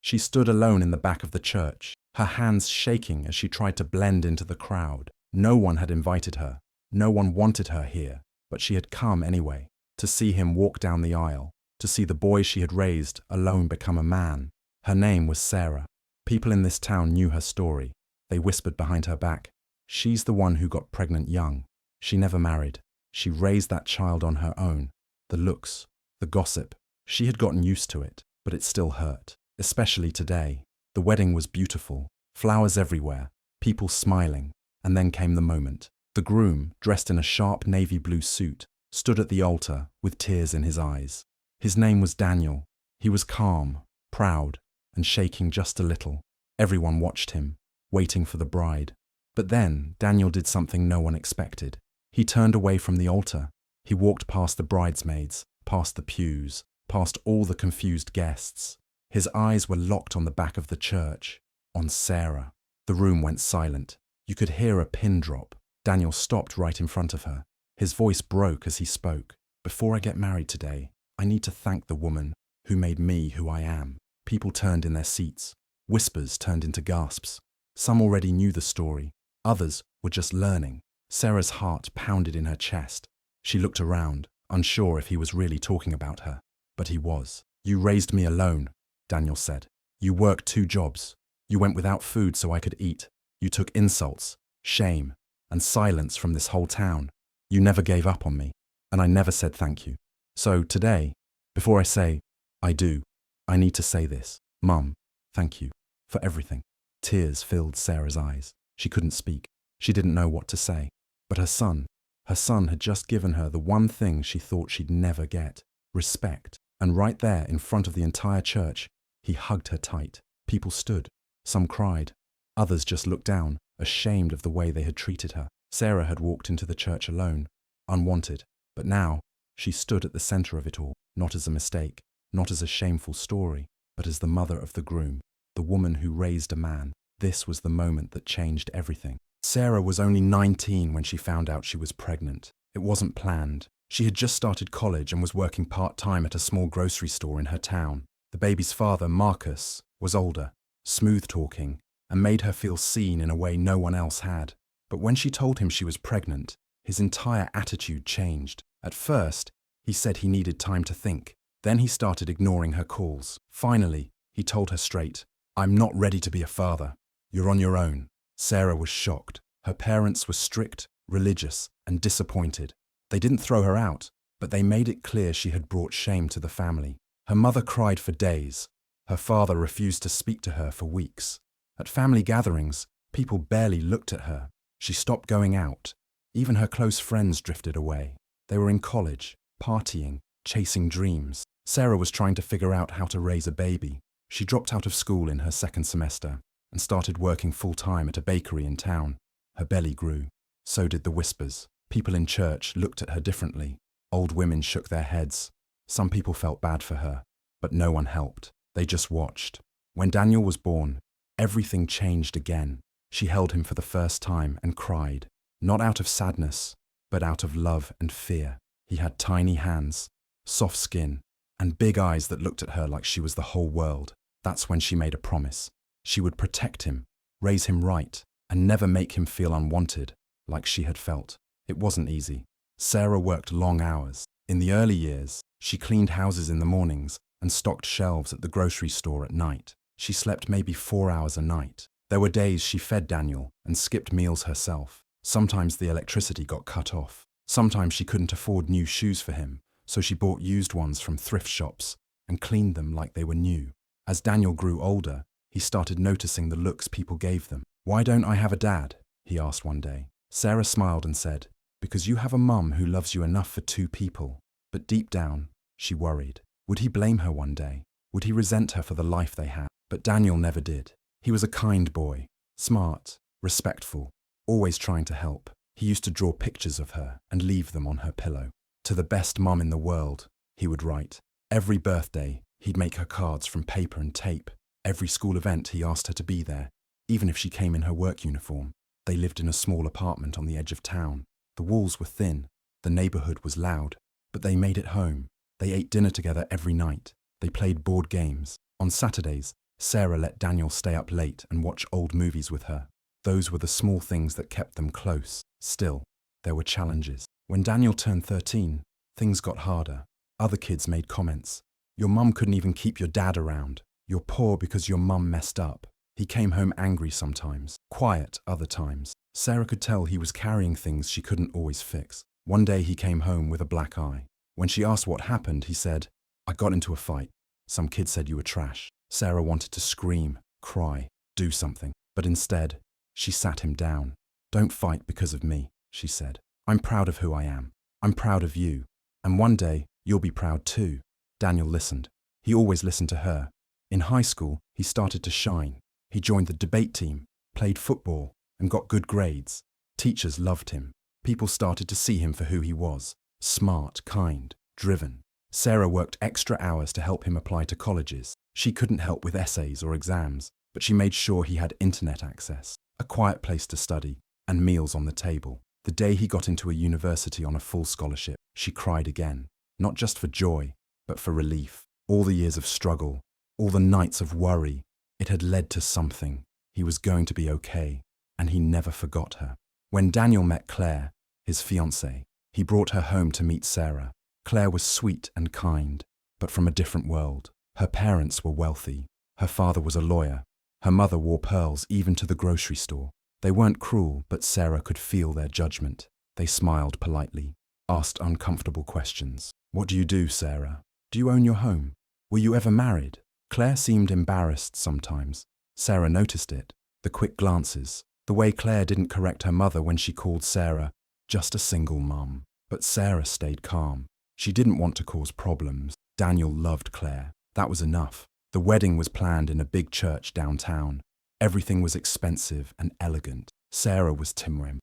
She stood alone in the back of the church, her hands shaking as she tried to blend into the crowd. No one had invited her. No one wanted her here, but she had come anyway, to see him walk down the aisle, to see the boy she had raised alone become a man. Her name was Sarah. People in this town knew her story. They whispered behind her back, "She's the one who got pregnant young. She never married. She raised that child on her own." The looks, the gossip. She had gotten used to it, but it still hurt, especially today. The wedding was beautiful, flowers everywhere, people smiling, and then came the moment. The groom, dressed in a sharp navy blue suit, stood at the altar with tears in his eyes. His name was Daniel. He was calm, proud, and shaking just a little. Everyone watched him, waiting for the bride. But then Daniel did something no one expected. He turned away from the altar. He walked past the bridesmaids, past the pews, past all the confused guests. His eyes were locked on the back of the church, on Sarah. The room went silent. You could hear a pin drop. Daniel stopped right in front of her. His voice broke as he spoke. "Before I get married today, I need to thank the woman who made me who I am." People turned in their seats. Whispers turned into gasps. Some already knew the story. Others were just learning. Sarah's heart pounded in her chest. She looked around, unsure if he was really talking about her. But he was. "You raised me alone," Daniel said. "You worked 2 jobs. You went without food so I could eat. You took insults, shame, and silence from this whole town. You never gave up on me, and I never said thank you. So today, before I say I do, I need to say this. Mum, thank you for everything." Tears filled Sarah's eyes. She couldn't speak. She didn't know what to say. But her son had just given her the one thing she thought she'd never get: respect. And right there in front of the entire church, he hugged her tight. People stood. Some cried. Others just looked down, ashamed of the way they had treated her. Sarah had walked into the church alone, unwanted. But now, she stood at the center of it all, not as a mistake, not as a shameful story, but as the mother of the groom, the woman who raised a man. This was the moment that changed everything. Sarah was only 19 when she found out she was pregnant. It wasn't planned. She had just started college and was working part-time at a small grocery store in her town. The baby's father, Marcus, was older, smooth-talking, and made her feel seen in a way no one else had. But when she told him she was pregnant, his entire attitude changed. At first, he said he needed time to think. Then he started ignoring her calls. Finally, he told her straight, "I'm not ready to be a father. You're on your own." Sarah was shocked. Her parents were strict, religious, and disappointed. They didn't throw her out, but they made it clear she had brought shame to the family. Her mother cried for days. Her father refused to speak to her for weeks. At family gatherings, people barely looked at her. She stopped going out. Even her close friends drifted away. They were in college, partying, chasing dreams. Sarah was trying to figure out how to raise a baby. She dropped out of school in her 2nd semester and started working full-time at a bakery in town. Her belly grew. So did the whispers. People in church looked at her differently. Old women shook their heads. Some people felt bad for her, but no one helped. They just watched. When Daniel was born, everything changed again. She held him for the first time and cried, not out of sadness, but out of love and fear. He had tiny hands, soft skin, and big eyes that looked at her like she was the whole world. That's when she made a promise. She would protect him, raise him right, and never make him feel unwanted, like she had felt. It wasn't easy. Sarah worked long hours. In the early years, she cleaned houses in the mornings and stocked shelves at the grocery store at night. She slept maybe 4 hours a night. There were days she fed Daniel and skipped meals herself. Sometimes the electricity got cut off. Sometimes she couldn't afford new shoes for him, so she bought used ones from thrift shops and cleaned them like they were new. As Daniel grew older, he started noticing the looks people gave them. "Why don't I have a dad?" he asked one day. Sarah smiled and said, "Because you have a mum who loves you enough for 2 people. But deep down, she worried. Would he blame her one day? Would he resent her for the life they had? But Daniel never did. He was a kind boy, smart, respectful, always trying to help. He used to draw pictures of her and leave them on her pillow. "To the best mum in the world," he would write. Every birthday, he'd make her cards from paper and tape. Every school event, he asked her to be there, even if she came in her work uniform. They lived in a small apartment on the edge of town. The walls were thin, the neighborhood was loud, but they made it home. They ate dinner together every night. They played board games. On Saturdays, Sarah let Daniel stay up late and watch old movies with her. Those were the small things that kept them close. Still, there were challenges. When Daniel turned 13, things got harder. Other kids made comments. Your mum couldn't even keep your dad around. You're poor because your mum messed up. He came home angry sometimes, quiet other times. Sarah could tell he was carrying things she couldn't always fix. One day he came home with a black eye. When she asked what happened, he said, "I got into a fight. Some kid said you were trash." Sarah wanted to scream, cry, do something, but instead, she sat him down. "Don't fight because of me," she said. "I'm proud of who I am. I'm proud of you. And one day, you'll be proud too." Daniel listened. He always listened to her. In high school, he started to shine. He joined the debate team, played football, and got good grades. Teachers loved him. People started to see him for who he was: smart, kind, driven. Sarah worked extra hours to help him apply to colleges. She couldn't help with essays or exams, but she made sure he had internet access, a quiet place to study, and meals on the table. The day he got into a university on a full scholarship, she cried again, not just for joy, but for relief. All the years of struggle, all the nights of worry, it had led to something. He was going to be okay, and he never forgot her. When Daniel met Claire, his fiancée, he brought her home to meet Sarah. Claire was sweet and kind, but from a different world. Her parents were wealthy. Her father was a lawyer. Her mother wore pearls even to the grocery store. They weren't cruel, but Sarah could feel their judgment. They smiled politely, asked uncomfortable questions. "What do you do, Sarah? Do you own your home? Were you ever married?" Claire seemed embarrassed sometimes. Sarah noticed it, the quick glances, the way Claire didn't correct her mother when she called Sarah just a single mum. But Sarah stayed calm. She didn't want to cause problems. Daniel loved Claire. That was enough. The wedding was planned in a big church downtown. Everything was expensive and elegant. Sarah was Timrim.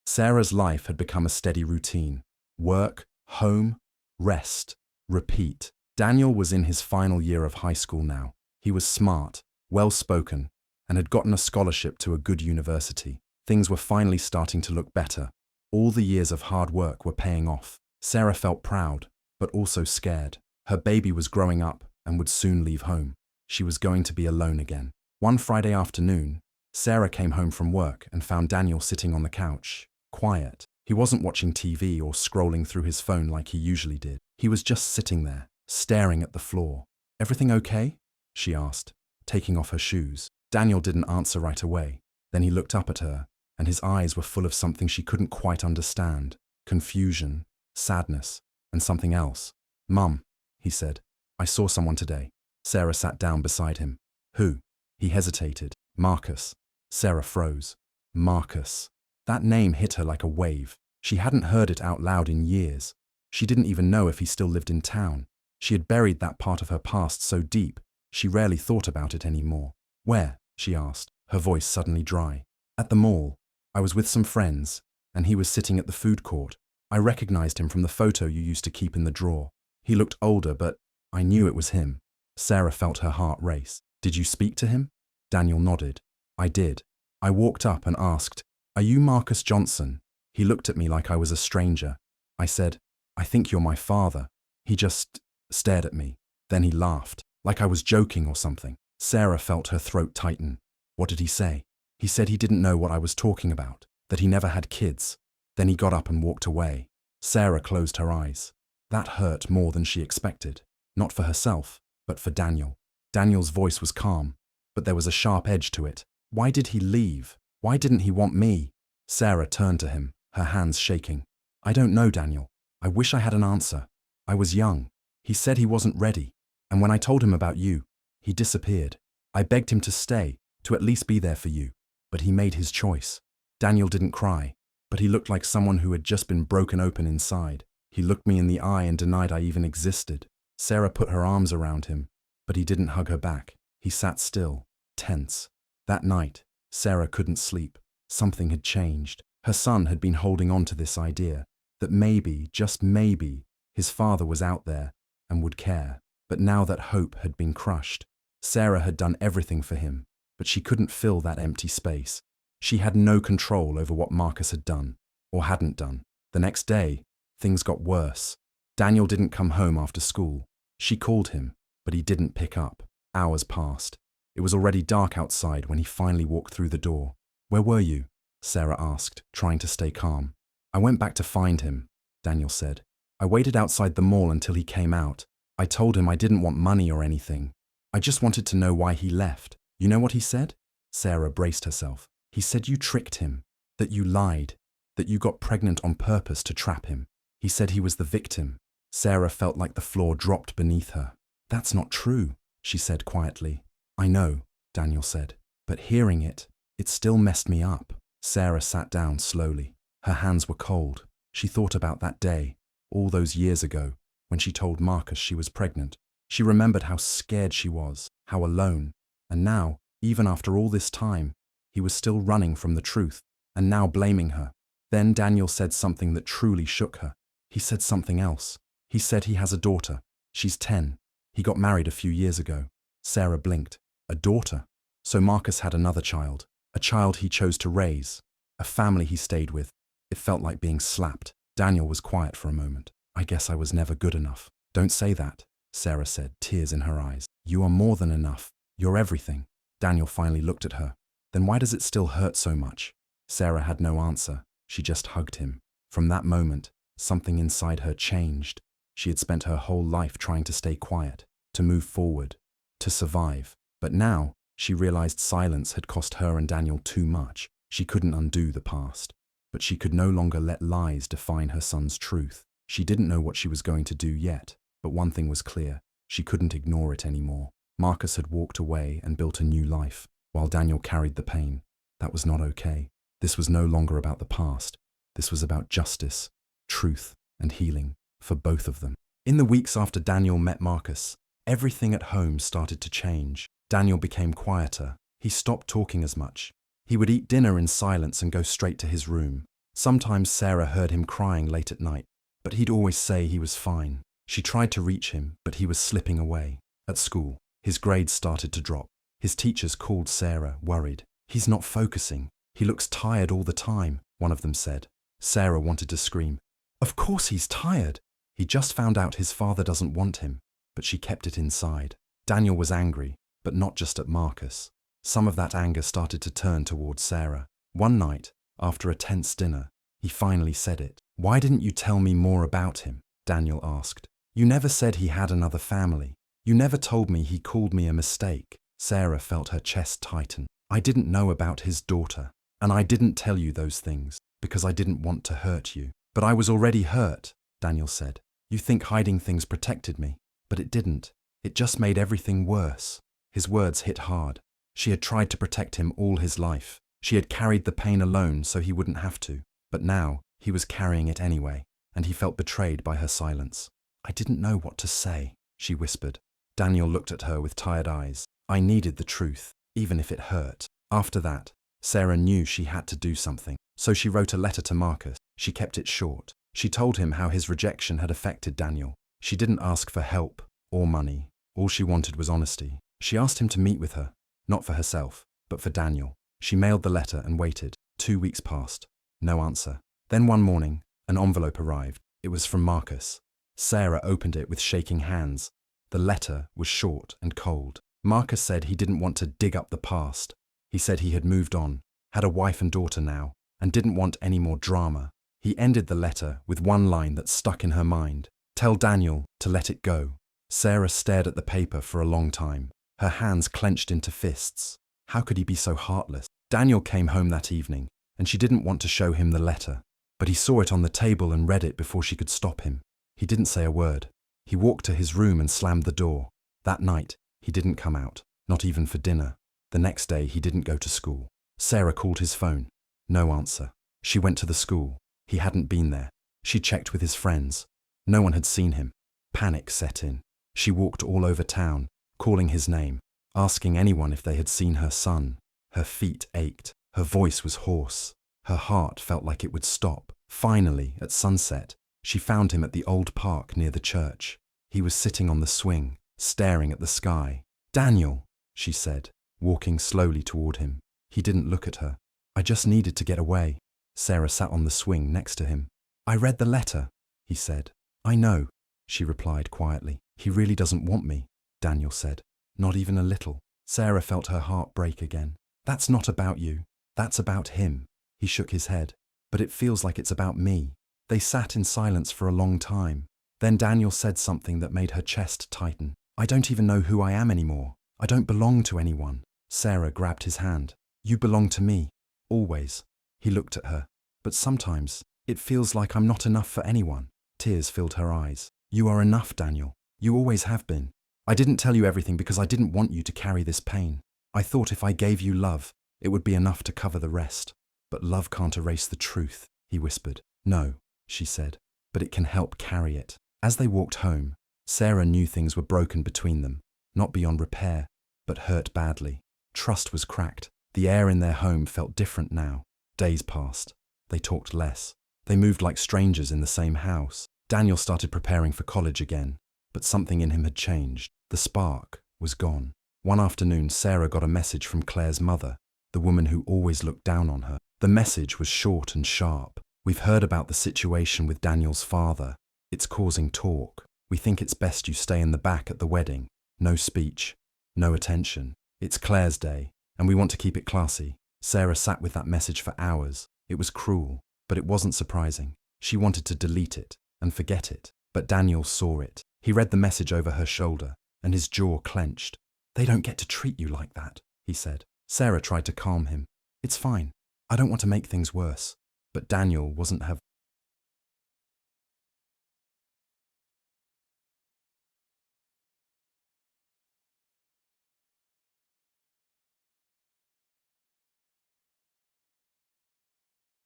Sarah's life had become a steady routine. Work, home, rest, repeat. Daniel was in his final year of high school now. He was smart, well-spoken, and had gotten a scholarship to a good university. Things were finally starting to look better. All the years of hard work were paying off. Sarah felt proud, but also scared. Her baby was growing up and would soon leave home. She was going to be alone again. One Friday afternoon, Sarah came home from work and found Daniel sitting on the couch, quiet. He wasn't watching TV or scrolling through his phone like he usually did. He was just sitting there, staring at the floor. "Everything okay?" she asked, taking off her shoes. Daniel didn't answer right away. Then he looked up at her, and his eyes were full of something she couldn't quite understand: confusion, sadness, and something else. "Mum," he said, "I saw someone today." Sarah sat down beside him. "Who?" He hesitated. "Marcus." Sarah froze. Marcus. That name hit her like a wave. She hadn't heard it out loud in years. She didn't even know if he still lived in town. She had buried that part of her past so deep, she rarely thought about it anymore. "Where?" she asked, her voice suddenly dry. "At the mall. I was with some friends, and he was sitting at the food court. I recognized him from the photo you used to keep in the drawer. He looked older, but I knew it was him." Sarah felt her heart race. "Did you speak to him?" Daniel nodded. "I did. I walked up and asked, 'Are you Marcus Johnson?' He looked at me like I was a stranger. I said, 'I think you're my father.' He just stared at me. Then he laughed, like I was joking or something." Sarah felt her throat tighten. "What did he say?" "He said he didn't know what I was talking about, that he never had kids." Then he got up and walked away. Sarah closed her eyes. That hurt more than she expected. Not for herself, but for Daniel. Daniel's voice was calm, but there was a sharp edge to it. Why did he leave? Why didn't he want me? Sarah turned to him, her hands shaking. "I don't know, Daniel. I wish I had an answer. I was young. He said he wasn't ready. And when I told him about you, he disappeared. I begged him to stay, to at least be there for you. But he made his choice." Daniel didn't cry, but he looked like someone who had just been broken open inside. He looked me in the eye and denied I even existed. Sarah put her arms around him, but he didn't hug her back. He sat still, tense. That night, Sarah couldn't sleep. Something had changed. Her son had been holding on to this idea that maybe, just maybe, his father was out there and would care. But now that hope had been crushed. Sarah had done everything for him, but she couldn't fill that empty space. She had no control over what Marcus had done, or hadn't done. The next day, things got worse. Daniel didn't come home after school. She called him, but he didn't pick up. Hours passed. It was already dark outside when he finally walked through the door. "Where were you?" Sarah asked, trying to stay calm. "I went back to find him," Daniel said. "I waited outside the mall until he came out. I told him I didn't want money or anything. I just wanted to know why he left. You know what he said?" Sarah braced herself. "He said you tricked him, that you lied, that you got pregnant on purpose to trap him. He said he was the victim." Sarah felt like the floor dropped beneath her. "That's not true," she said quietly. "I know," Daniel said, "but hearing it still messed me up." Sarah sat down slowly. Her hands were cold. She thought about that day, all those years ago, when she told Marcus she was pregnant. She remembered how scared she was, how alone, and now, even after all this time, he was still running from the truth, and now blaming her. Then Daniel said something that truly shook her. He said something else. He said he has a daughter. She's 10. He got married a few years ago. Sarah blinked. A daughter? So Marcus had another child, a child he chose to raise, a family he stayed with. It felt like being slapped. Daniel was quiet for a moment. "I guess I was never good enough." "Don't say that," Sarah said, tears in her eyes. "You are more than enough. You're everything." Daniel finally looked at her. "Then why does it still hurt so much?" Sarah had no answer. She just hugged him. From that moment, something inside her changed. She had spent her whole life trying to stay quiet, to move forward, to survive. But now, she realized silence had cost her and Daniel too much. She couldn't undo the past, but she could no longer let lies define her son's truth. She didn't know what she was going to do yet, but one thing was clear. She couldn't ignore it anymore. Marcus had walked away and built a new life, while Daniel carried the pain. That was not okay. This was no longer about the past. This was about justice, truth, and healing for both of them. In the weeks after Daniel met Marcus, everything at home started to change. Daniel became quieter. He stopped talking as much. He would eat dinner in silence and go straight to his room. Sometimes Sarah heard him crying late at night, but he'd always say he was fine. She tried to reach him, but he was slipping away. At school, his grades started to drop. His teachers called Sarah, worried. "He's not focusing. He looks tired all the time," one of them said. Sarah wanted to scream. "Of course he's tired. He just found out his father doesn't want him." But she kept it inside. Daniel was angry, but not just at Marcus. Some of that anger started to turn towards Sarah. One night, after a tense dinner, he finally said it. "Why didn't you tell me more about him?" Daniel asked. "You never said he had another family. You never told me he called me a mistake." Sarah felt her chest tighten. "I didn't know about his daughter, and I didn't tell you those things because I didn't want to hurt you." "But I was already hurt," Daniel said. "You think hiding things protected me, but it didn't. It just made everything worse." His words hit hard. She had tried to protect him all his life. She had carried the pain alone so he wouldn't have to. But now, he was carrying it anyway, and he felt betrayed by her silence. "I didn't know what to say," she whispered. Daniel looked at her with tired eyes. "I needed the truth, even if it hurt." After that, Sarah knew she had to do something. So she wrote a letter to Marcus. She kept it short. She told him how his rejection had affected Daniel. She didn't ask for help or money. All she wanted was honesty. She asked him to meet with her, not for herself, but for Daniel. She mailed the letter and waited. 2 weeks passed. No answer. Then one morning, an envelope arrived. It was from Marcus. Sarah opened it with shaking hands. The letter was short and cold. Marcus said he didn't want to dig up the past. He said he had moved on, had a wife and daughter now, and didn't want any more drama. He ended the letter with one line that stuck in her mind. "Tell Daniel to let it go." Sarah stared at the paper for a long time. Her hands clenched into fists. How could he be so heartless? Daniel came home that evening, and she didn't want to show him the letter. But he saw it on the table and read it before she could stop him. He didn't say a word. He walked to his room and slammed the door. That night, he didn't come out, not even for dinner. The next day, he didn't go to school. Sarah called his phone. No answer. She went to the school. He hadn't been there. She checked with his friends. No one had seen him. Panic set in. She walked all over town, calling his name, asking anyone if they had seen her son. Her feet ached. Her voice was hoarse. Her heart felt like it would stop. Finally, at sunset, she found him at the old park near the church. He was sitting on the swing, staring at the sky. "Daniel," she said, walking slowly toward him. He didn't look at her. "I just needed to get away." Sarah sat on the swing next to him. "I read the letter," he said. "I know," she replied quietly. He really doesn't want me, Daniel said. Not even a little. Sarah felt her heart break again. That's not about you. That's about him. He shook his head. But it feels like it's about me. They sat in silence for a long time. Then Daniel said something that made her chest tighten. I don't even know who I am anymore. I don't belong to anyone. Sarah grabbed his hand. You belong to me. Always. He looked at her. But sometimes, it feels like I'm not enough for anyone. Tears filled her eyes. You are enough, Daniel. You always have been. I didn't tell you everything because I didn't want you to carry this pain. I thought if I gave you love, it would be enough to cover the rest. But love can't erase the truth, he whispered. No, she said, but it can help carry it. As they walked home, Sarah knew things were broken between them, not beyond repair, but hurt badly. Trust was cracked. The air in their home felt different now. Days passed. They talked less. They moved like strangers in the same house. Daniel started preparing for college again, but something in him had changed. The spark was gone. One afternoon, Sarah got a message from Claire's mother, the woman who always looked down on her. The message was short and sharp. We've heard about the situation with Daniel's father. It's causing talk. We think it's best you stay in the back at the wedding. No speech, no attention. It's Claire's day, and we want to keep it classy. Sarah sat with that message for hours. It was cruel, but it wasn't surprising. She wanted to delete it and forget it, but Daniel saw it. He read the message over her shoulder, and his jaw clenched. They don't get to treat you like that, he said. Sarah tried to calm him. It's fine. I don't want to make things worse. But Daniel wasn't her.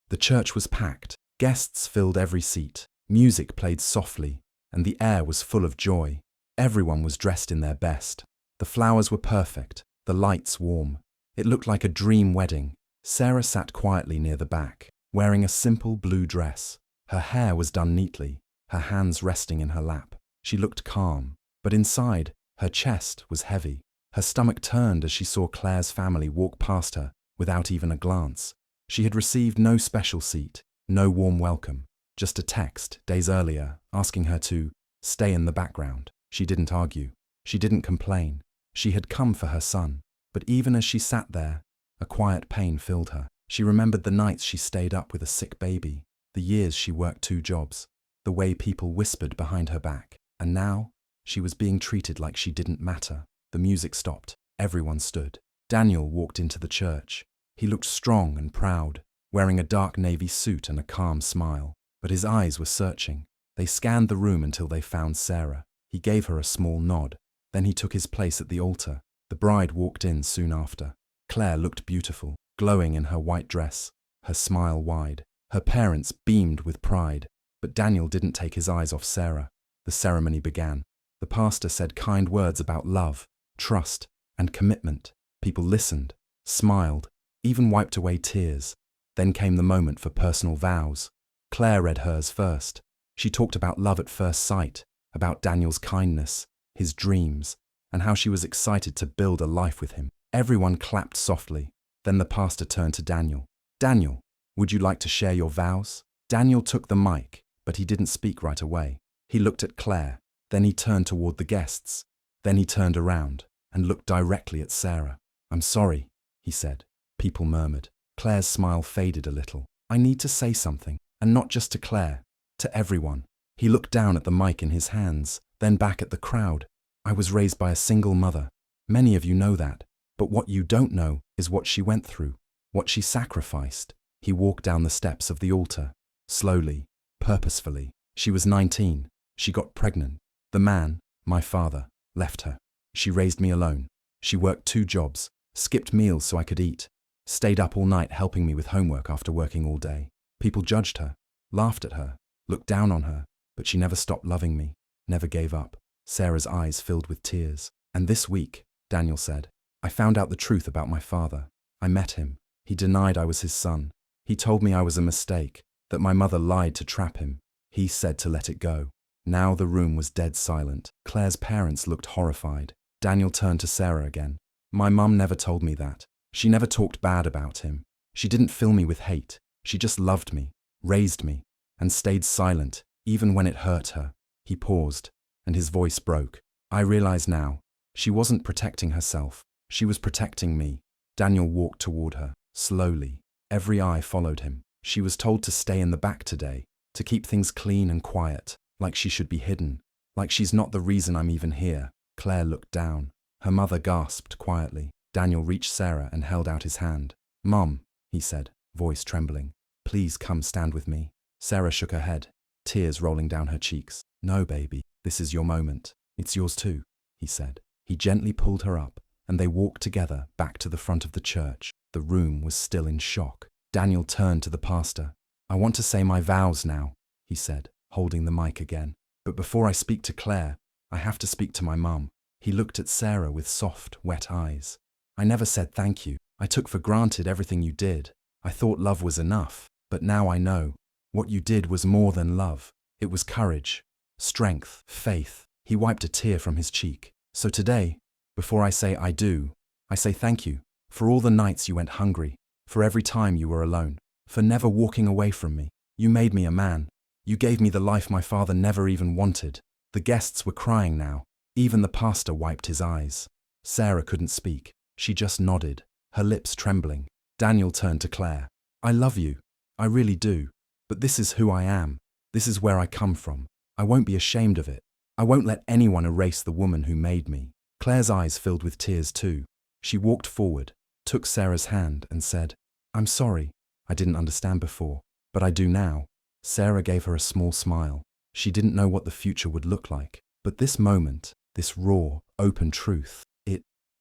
The church was packed. Guests filled every seat. Music played softly, and the air was full of joy. Everyone was dressed in their best. The flowers were perfect, the lights warm. It looked like a dream wedding. Sarah sat quietly near the back, wearing a simple blue dress. Her hair was done neatly, her hands resting in her lap. She looked calm, but inside, her chest was heavy. Her stomach turned as she saw Claire's family walk past her without even a glance. She had received no special seat, no warm welcome, just a text days earlier asking her to stay in the background. She didn't argue. She didn't complain. She had come for her son. But even as she sat there, a quiet pain filled her. She remembered the nights she stayed up with a sick baby, the years she worked 2 jobs, the way people whispered behind her back. And now, she was being treated like she didn't matter. The music stopped. Everyone stood. Daniel walked into the church. He looked strong and proud, wearing a dark navy suit and a calm smile. But his eyes were searching. They scanned the room until they found Sarah. He gave her a small nod. Then he took his place at the altar. The bride walked in soon after. Claire looked beautiful, glowing in her white dress, her smile wide. Her parents beamed with pride, but Daniel didn't take his eyes off Sarah. The ceremony began. The pastor said kind words about love, trust, and commitment. People listened, smiled, even wiped away tears. Then came the moment for personal vows. Claire read hers first. She talked about love at first sight, about Daniel's kindness, his dreams, and how she was excited to build a life with him. Everyone clapped softly. Then the pastor turned to Daniel. Daniel, would you like to share your vows? Daniel took the mic, but he didn't speak right away. He looked at Claire, then he turned toward the guests. Then he turned around and looked directly at Sarah. I'm sorry, he said. People murmured. Claire's smile faded a little. I need to say something, and not just to Claire, to everyone. He looked down at the mic in his hands, then back at the crowd. I was raised by a single mother. Many of you know that. But what you don't know is what she went through, what she sacrificed. He walked down the steps of the altar, slowly, purposefully. She was 19. She got pregnant. The man, my father, left her. She raised me alone. She worked 2 jobs, skipped meals so I could eat, stayed up all night helping me with homework after working all day. People judged her, laughed at her, looked down on her, but she never stopped loving me, never gave up. Sarah's eyes filled with tears. And this week, Daniel said, I found out the truth about my father. I met him. He denied I was his son. He told me I was a mistake, that my mother lied to trap him. He said to let it go. Now the room was dead silent. Claire's parents looked horrified. Daniel turned to Sarah again. My mum never told me that. She never talked bad about him. She didn't fill me with hate. She just loved me, raised me, and stayed silent, even when it hurt her. He paused. and his voice broke. I realize now, she wasn't protecting herself. She was protecting me. Daniel walked toward her, slowly. Every eye followed him. She was told to stay in the back today, to keep things clean and quiet, like she should be hidden, like she's not the reason I'm even here. Claire looked down. Her mother gasped quietly. Daniel reached Sarah and held out his hand. "Mom," he said, voice trembling, "please come stand with me." Sarah shook her head, tears rolling down her cheeks. "No, baby, this is your moment. It's yours too," he said. He gently pulled her up, and they walked together back to the front of the church. The room was still in shock. Daniel turned to the pastor. "I want to say my vows now," he said, holding the mic again. "But before I speak to Claire, I have to speak to my mum." He looked at Sarah with soft, wet eyes. "I never said thank you. I took for granted everything you did. I thought love was enough, but now I know. What you did was more than love. It was courage, strength, faith." He wiped a tear from his cheek. "So today, before I say I do, I say thank you for all the nights you went hungry, for every time you were alone, for never walking away from me. You made me a man. You gave me the life my father never even wanted." The guests were crying now. Even the pastor wiped his eyes. Sarah couldn't speak. She just nodded, her lips trembling. Daniel turned to Claire. "I love you. I really do. But this is who I am. This is where I come from. I won't be ashamed of it. I won't let anyone erase the woman who made me." Claire's eyes filled with tears too. She walked forward, took Sarah's hand and said, "I'm sorry. I didn't understand before, but I do now." Sarah gave her a small smile. She didn't know what the future would look like, but this moment, this raw, open truth,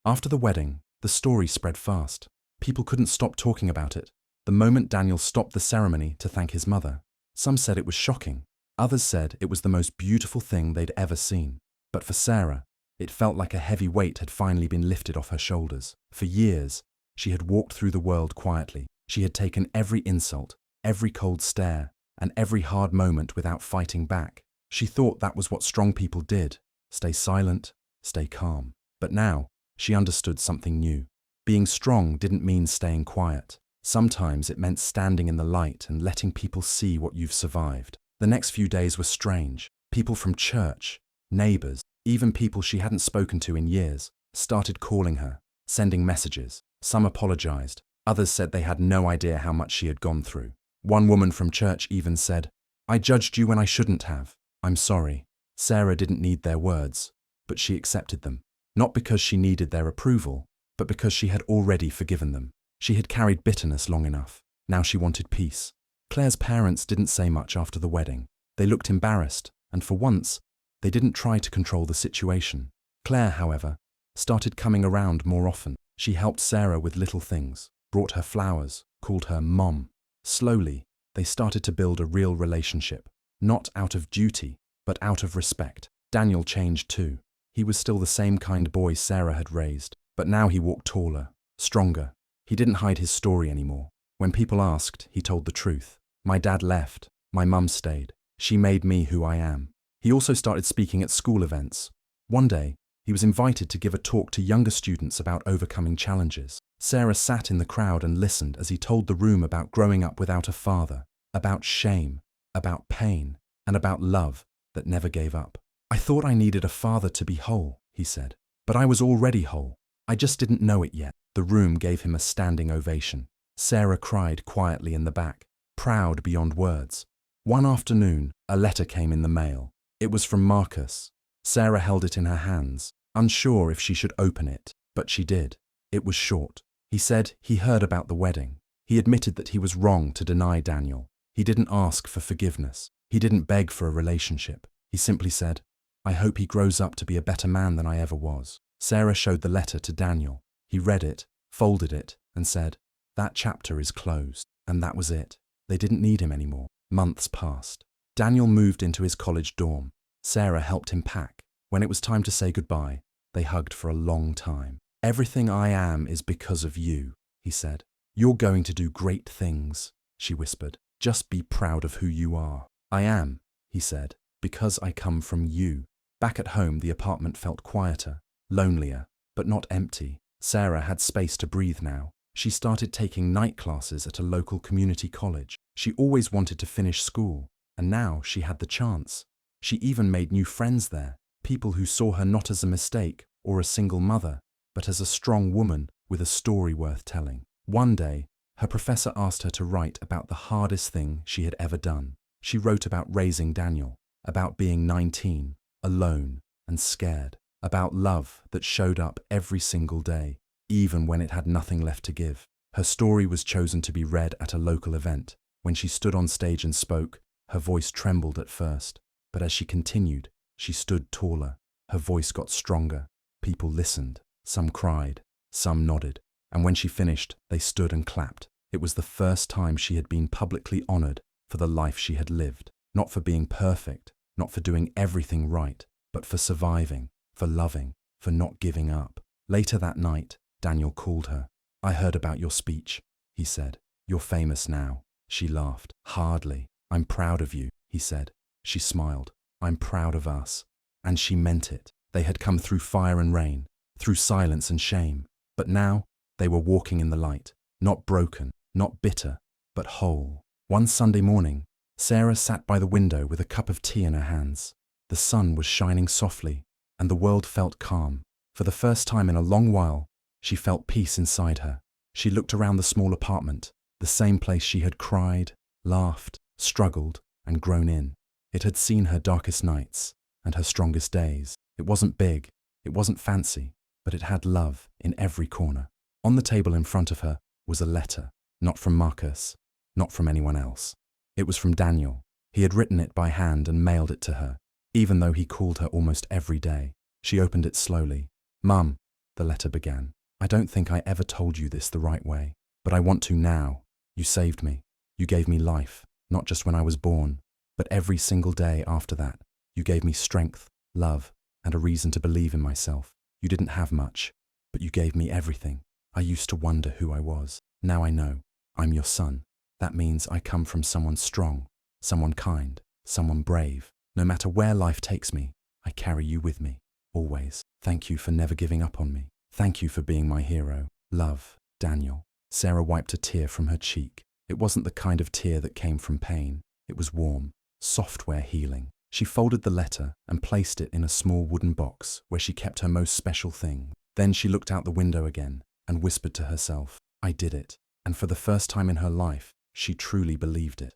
After the wedding, the story spread fast. People couldn't stop talking about it. The moment Daniel stopped the ceremony to thank his mother, some said it was shocking. Others said it was the most beautiful thing they'd ever seen. But for Sarah, it felt like a heavy weight had finally been lifted off her shoulders. For years, she had walked through the world quietly. She had taken every insult, every cold stare, and every hard moment without fighting back. She thought that was what strong people did: stay silent, stay calm. But now, she understood something new. Being strong didn't mean staying quiet. Sometimes it meant standing in the light and letting people see what you've survived. The next few days were strange. People from church, neighbors, even people she hadn't spoken to in years, started calling her, sending messages. Some apologized. Others said they had no idea how much she had gone through. One woman from church even said, "I judged you when I shouldn't have. I'm sorry." Sarah didn't need their words, but she accepted them. Not because she needed their approval, but because she had already forgiven them. She had carried bitterness long enough. Now she wanted peace. Claire's parents didn't say much after the wedding. They looked embarrassed, and for once, they didn't try to control the situation. Claire, however, started coming around more often. She helped Sarah with little things, brought her flowers, called her Mom. Slowly, they started to build a real relationship, not out of duty, but out of respect. Daniel changed too. He was still the same kind boy Sarah had raised, but now he walked taller, stronger. He didn't hide his story anymore. When people asked, he told the truth. "My dad left. My mum stayed. She made me who I am." He also started speaking at school events. One day, he was invited to give a talk to younger students about overcoming challenges. Sarah sat in the crowd and listened as he told the room about growing up without a father, about shame, about pain, and about love that never gave up. "I thought I needed a father to be whole," he said. "But I was already whole. I just didn't know it yet." The room gave him a standing ovation. Sarah cried quietly in the back, proud beyond words. One afternoon, a letter came in the mail. It was from Marcus. Sarah held it in her hands, unsure if she should open it, but she did. It was short. He said he heard about the wedding. He admitted that he was wrong to deny Daniel. He didn't ask for forgiveness. He didn't beg for a relationship. He simply said, "I hope he grows up to be a better man than I ever was." Sarah showed the letter to Daniel. He read it, folded it, and said, "That chapter is closed." And that was it. They didn't need him anymore. Months passed. Daniel moved into his college dorm. Sarah helped him pack. When it was time to say goodbye, they hugged for a long time. "Everything I am is because of you," he said. "You're going to do great things," she whispered. "Just be proud of who you are." "I am," he said, "because I come from you." Back at home, the apartment felt quieter, lonelier, but not empty. Sarah had space to breathe now. She started taking night classes at a local community college. She always wanted to finish school, and now she had the chance. She even made new friends there. People who saw her not as a mistake or a single mother, but as a strong woman with a story worth telling. One day, her professor asked her to write about the hardest thing she had ever done. She wrote about raising Daniel, about being 19, alone and scared, about love that showed up every single day, even when it had nothing left to give. Her story was chosen to be read at a local event. When she stood on stage and spoke, her voice trembled at first, but as she continued, she stood taller. Her voice got stronger. People listened. Some cried, some nodded, and when she finished, they stood and clapped. It was the first time she had been publicly honored for the life she had lived, not for being perfect, not for doing everything right, but for surviving, for loving, for not giving up. Later that night, Daniel called her. "I heard about your speech," he said. "You're famous now." She laughed. "Hardly. I'm proud of you," he said. She smiled. "I'm proud of us." And she meant it. They had come through fire and rain, through silence and shame, but now they were walking in the light, not broken, not bitter, but whole. One Sunday morning, Sarah sat by the window with a cup of tea in her hands. The sun was shining softly, and the world felt calm. For the first time in a long while, she felt peace inside her. She looked around the small apartment, the same place she had cried, laughed, struggled, and grown in. It had seen her darkest nights and her strongest days. It wasn't big, it wasn't fancy, but it had love in every corner. On the table in front of her was a letter, not from Marcus, not from anyone else. It was from Daniel. He had written it by hand and mailed it to her, even though he called her almost every day. She opened it slowly. "Mum," the letter began, "I don't think I ever told you this the right way, but I want to now. You saved me. You gave me life, not just when I was born, but every single day after that. You gave me strength, love, and a reason to believe in myself. You didn't have much, but you gave me everything. I used to wonder who I was. Now I know. I'm your son. That means I come from someone strong, someone kind, someone brave. No matter where life takes me, I carry you with me, always. Thank you for never giving up on me. Thank you for being my hero. Love, Daniel." Sarah wiped a tear from her cheek. It wasn't the kind of tear that came from pain. It was warm, software healing. She folded the letter and placed it in a small wooden box where she kept her most special thing. Then she looked out the window again and whispered to herself, "I did it." And for the first time in her life, she truly believed it.